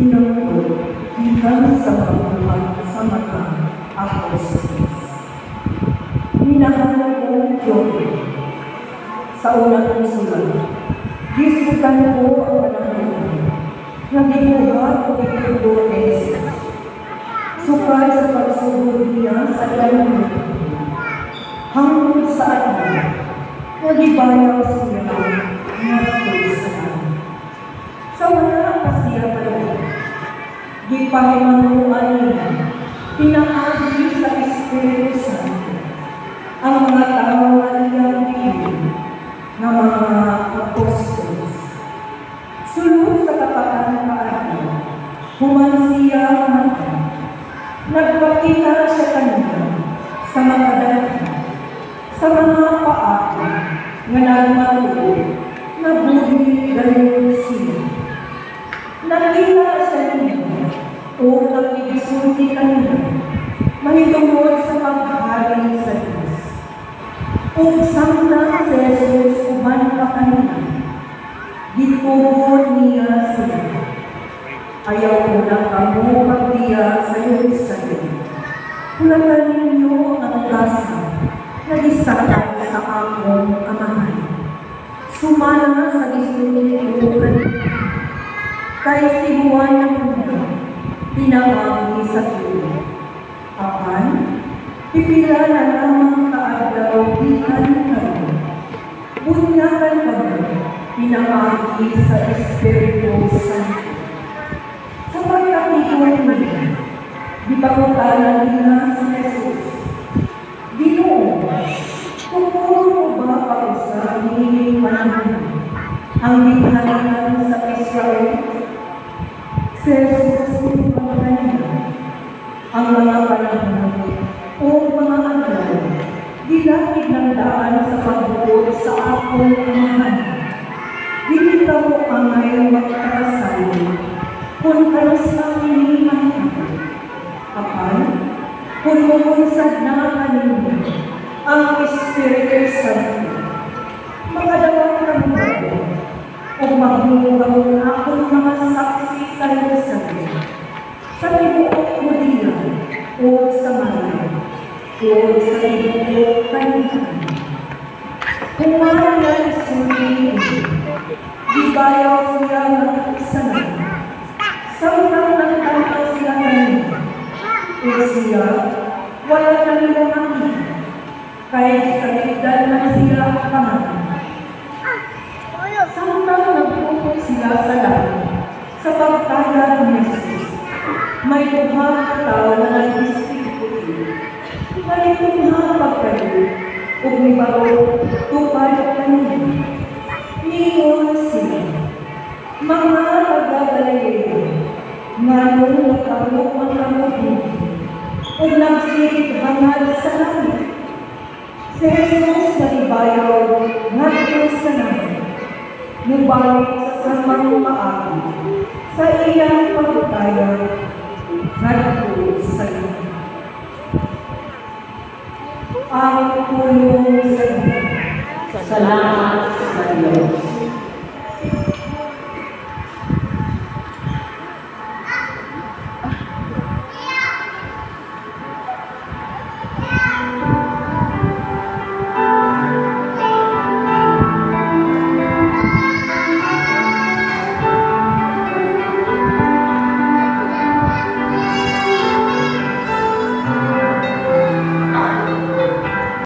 pinangulog hanggang sa pagbuhat sa mga apostoles. Minahal ko Diyote, sa unang kong sulat, gisbutan ko ang panahon na gibuhat o ipagbuhat ni Jesus. Sukay sa pagsugod niya sa ilang hanggang sa atin, nagibayaw siya ngatod sa atin. Sa wala pa siya pala, gipahimanguan niya, pinaagi sa Espiritu Santo, ang mga tao na iyang bilin ng mga apostoles. Sulod sa kapatan paano, human siya mata, nagpakita siya kanina sa mga dalaga, sa mga paako nga nagmatuloy na buhi gayon siya. Nakita sa niya o nakikisulti kanina mahitungod sa paghahari sa Diyos. Kung samtang si Jesus uman pa kanina, gitubod niya sila. Ayaw ko na kamo pagdiya sa Jerusalem. Hulatan ninyo ang kasa na gisakay sa akong amahan. Sumana sa isunin ko kanina. Kay si Juan na muna, pinawagi sa tulo. Apan, pipila na lamang kaadlaw ikan kayo. Bunyakan pa mo, pinawagi sa Espiritu Santo. Sa pagkakikon niya, di pagkutalan nila si Jesus. Ginoo, kung ba ako sa hiniling panahon ang binhanan sa Israel? Si Jesus nagpapalala ang mga panahon o mga araw, dilakid ng daan sa pagbuod sa akong amahan. Dili ka mo angay magkakasali, kung kalas ang hinihingan. Kapal, kung mumunsad na kanino ang Espiritu Santo, makadawang kang bago, o magmumugawang akong mga saksi sa Jerusalem, sa tibuok Judea o Samaria, o sa tibuok Kalimutan. Kung marang isulin, gibayaw siya ng iksanan, samtang nagtangkal siya kanina, o siya wala na nila makita, kaya sa ligdan na siya kaman. Samtang nagpupok sila sa langit, sa pagtaya ng Jesus, may tuhang tao na nag-Espiritu. May tuhang pagkayo, o may baro, tupad kanina. Ningon sila, mga pagdadalayo, nganong nakamok ang kamuhin, o nagsirit hangad sa langit. Si Jesus na ibayaw, ngadto sa langit. Nubalik sa samang maagi, sa iyang pagkaya, ngadto sa langit. Ang tulong